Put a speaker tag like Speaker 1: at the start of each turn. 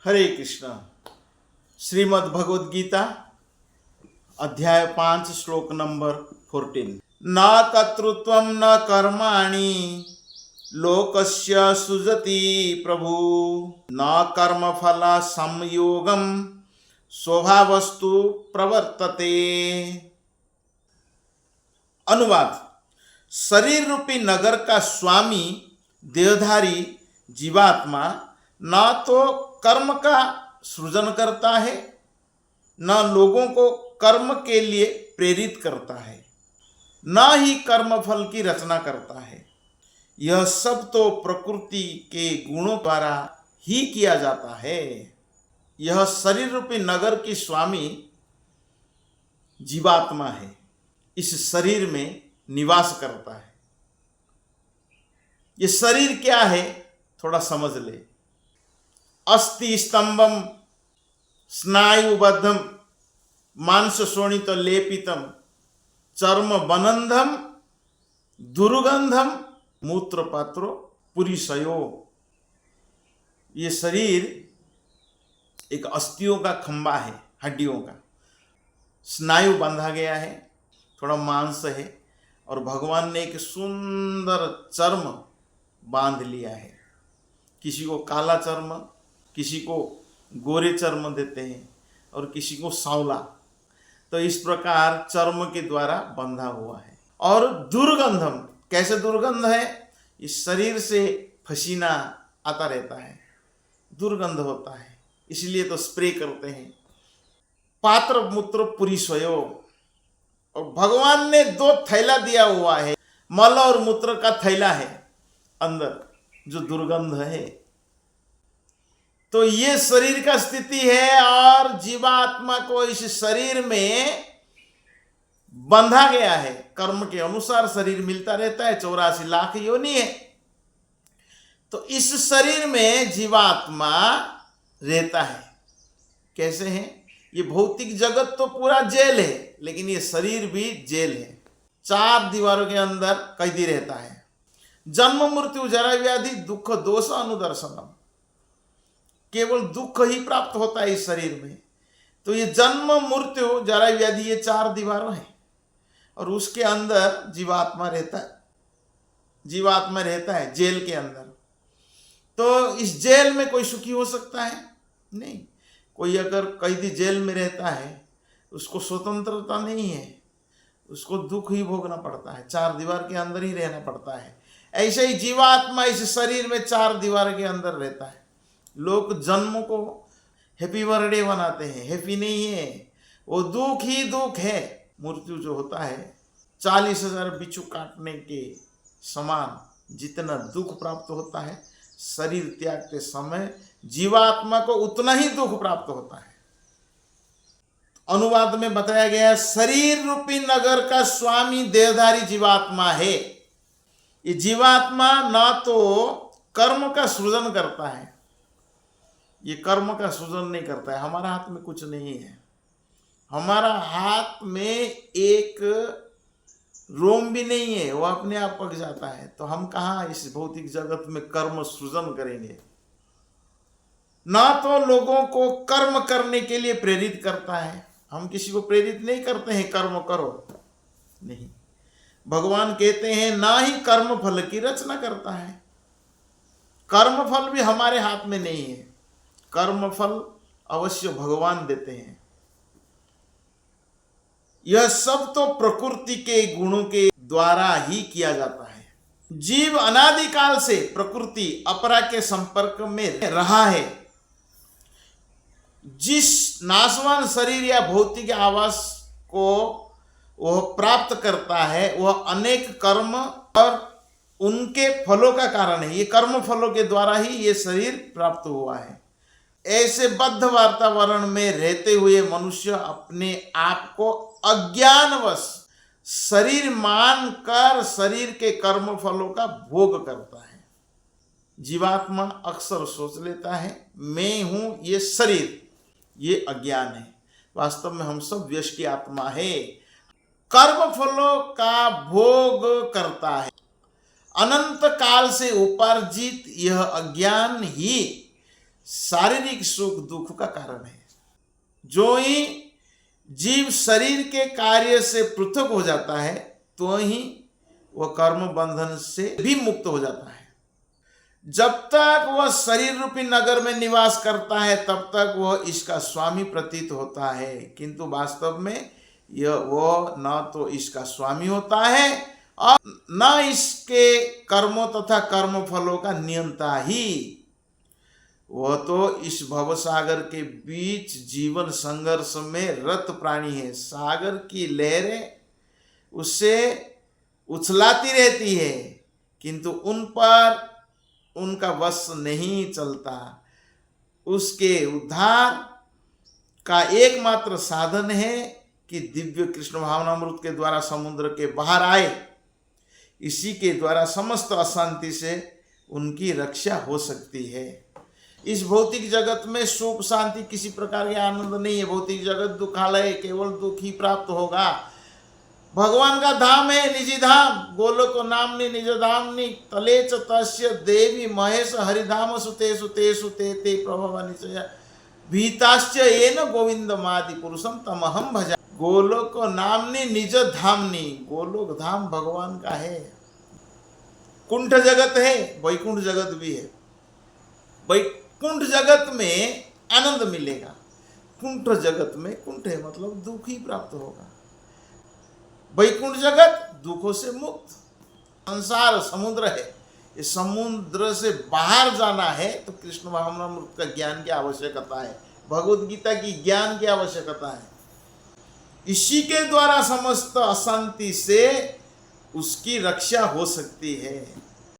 Speaker 1: हरे कृष्ण। श्रीमद् भगवद गीता अध्याय 5 श्लोक नंबर 14। न कर्तृत्वं न कर्माणि लोकस्य सृजति प्रभु न कर्मफल संयोगं स्वभावस्तु प्रवर्तते। अनुवाद। शरीर रूपी नगर का स्वामी देहधारी जीवात्मा न तो कर्म का सृजन करता है, न लोगों को कर्म के लिए प्रेरित करता है, न ही कर्मफल की रचना करता है। यह सब तो प्रकृति के गुणों द्वारा ही किया जाता है। यह शरीर रूपी नगर की स्वामी जीवात्मा है, इस शरीर में निवास करता है। ये शरीर क्या है थोड़ा समझ ले। अस्थि स्तंभम स्नायुबद्धम मांस शोणित लेपितम चर्म बनंधम दुर्गंधम मूत्रपात्रो पुरीशयो। ये शरीर एक अस्थियों का खंबा है, हड्डियों का। स्नायु बांधा गया है, थोड़ा मांस है, और भगवान ने एक सुंदर चर्म बांध लिया है। किसी को काला चर्म, किसी को गोरे चर्म देते हैं और किसी को सांवला। तो इस प्रकार चर्म के द्वारा बंधा हुआ है। और दुर्गंधम, कैसे दुर्गंध है? इस शरीर से पसीना आता रहता है, दुर्गंध होता है, इसलिए तो स्प्रे करते हैं। पात्र मूत्र पुरी स्वयो। और भगवान ने 2 थैला दिया हुआ है, मल और मूत्र का थैला है अंदर, जो दुर्गंध है। तो ये शरीर का स्थिति है, और जीवात्मा को इस शरीर में बंधा गया है। कर्म के अनुसार शरीर मिलता रहता है, 84 लाख योनि है। तो इस शरीर में जीवात्मा रहता है। कैसे है? ये भौतिक जगत तो पूरा जेल है, लेकिन ये शरीर भी जेल है। 4 दीवारों के अंदर कैदी रहता है। जन्म मृत्यु जरा व्याधि दुख दोष अनुदर्शनम, केवल दुख ही प्राप्त होता है इस शरीर में। तो ये जन्म मृत्यु जरा व्याधि, ये 4 दीवारों हैं, और उसके अंदर जीवात्मा रहता है। जीवात्मा रहता है जेल के अंदर। तो इस जेल में कोई सुखी हो सकता है? नहीं। कोई अगर कैदी जेल में रहता है, उसको स्वतंत्रता नहीं है, उसको दुख ही भोगना पड़ता है, 4 दीवार के अंदर ही रहना पड़ता है। ऐसे ही जीवात्मा इस शरीर में 4 दीवार के अंदर रहता है। लोग जन्म को हैप्पी बर्थडे बनाते हैं, हैप्पी नहीं है, वो दुख ही दुख है। मृत्यु जो होता है 40,000 बिच्छू काटने के समान जितना दुख प्राप्त होता है, शरीर त्यागते समय जीवात्मा को उतना ही दुख प्राप्त होता है। अनुवाद में बताया गया, शरीर रूपी नगर का स्वामी देहधारी जीवात्मा है। ये जीवात्मा ना तो कर्म का सृजन करता है, ये कर्म का सृजन नहीं करता है। हमारा हाथ में कुछ नहीं है। हमारा हाथ में एक रोम भी नहीं है, वो अपने आप पक जाता है। तो हम कहाँ इस भौतिक जगत में कर्म सृजन करेंगे? ना तो लोगों को कर्म करने के लिए प्रेरित करता है। हम किसी को प्रेरित नहीं करते हैं कर्म करो, नहीं। भगवान कहते हैं ना ही कर्म फल की रचना करता है। कर्म फल भी हमारे हाथ में नहीं है। कर्म फल अवश्य भगवान देते हैं। यह सब तो प्रकृति के गुणों के द्वारा ही किया जाता है। जीव अनादिकाल से प्रकृति अपरा के संपर्क में रहा है। जिस नाशवान शरीर या भौतिक आवास को वह प्राप्त करता है, वह अनेक कर्म और उनके फलों का कारण है। ये कर्म फलों के द्वारा ही ये शरीर प्राप्त हुआ है। ऐसे बद्ध वातावरण में रहते हुए मनुष्य अपने आप को अज्ञानवश शरीर मानकर शरीर के कर्म फलों का भोग करता है। जीवात्मा अक्सर सोच लेता है मैं हूं ये शरीर, ये अज्ञान है। वास्तव में हम सब व्यष्टि की आत्मा है, कर्म फलों का भोग करता है। अनंत काल से उपार्जित यह अज्ञान ही शारीरिक सुख दुख का कारण है। जो ही जीव शरीर के कार्य से पृथक हो जाता है तो ही वह कर्म बंधन से भी मुक्त हो जाता है। जब तक वह शरीर रूपी नगर में निवास करता है तब तक वह इसका स्वामी प्रतीत होता है, किंतु वास्तव में यह वह न तो इसका स्वामी होता है और न इसके कर्मों तथा कर्म फलों का नियंता ही। वह तो इस भवसागर के बीच जीवन संघर्ष में रत प्राणी है। सागर की लहरें उससे उछलाती रहती है किंतु उन पर उनका वश नहीं चलता। उसके उद्धार का एकमात्र साधन है कि दिव्य कृष्ण भावनामृत के द्वारा समुद्र के बाहर आए। इसी के द्वारा समस्त अशांति से उनकी रक्षा हो सकती है। इस भौतिक जगत में सुख शांति किसी प्रकार के आनंद नहीं है। भौतिक जगत दुखालय, केवल दुख ही प्राप्त होगा। भगवान का धाम है निजी धाम, गोलोक नामनी निज धामनी तलेच तस्य देवी महेश हरिधाम सुते सुते सुते ते प्रभव निचय भीताश्च येन गोविंद मादि पुरुषम तमहम भजा। गोलोक नामनी निज धामनी, गोलोक धाम भगवान का है। कुंठ जगत है, वैकुंठ जगत भी है। वैकुंठ जगत में आनंद मिलेगा, कुंठ जगत में, कुंठ है मतलब दुख ही प्राप्त होगा। वैकुंठ जगत दुखों से मुक्त। संसार समुद्र है, इस समुद्र से बाहर जाना है तो कृष्ण भावनामृत का ज्ञान की आवश्यकता है, भगवद गीता की ज्ञान की आवश्यकता है। इसी के द्वारा समस्त अशांति से उसकी रक्षा हो सकती है।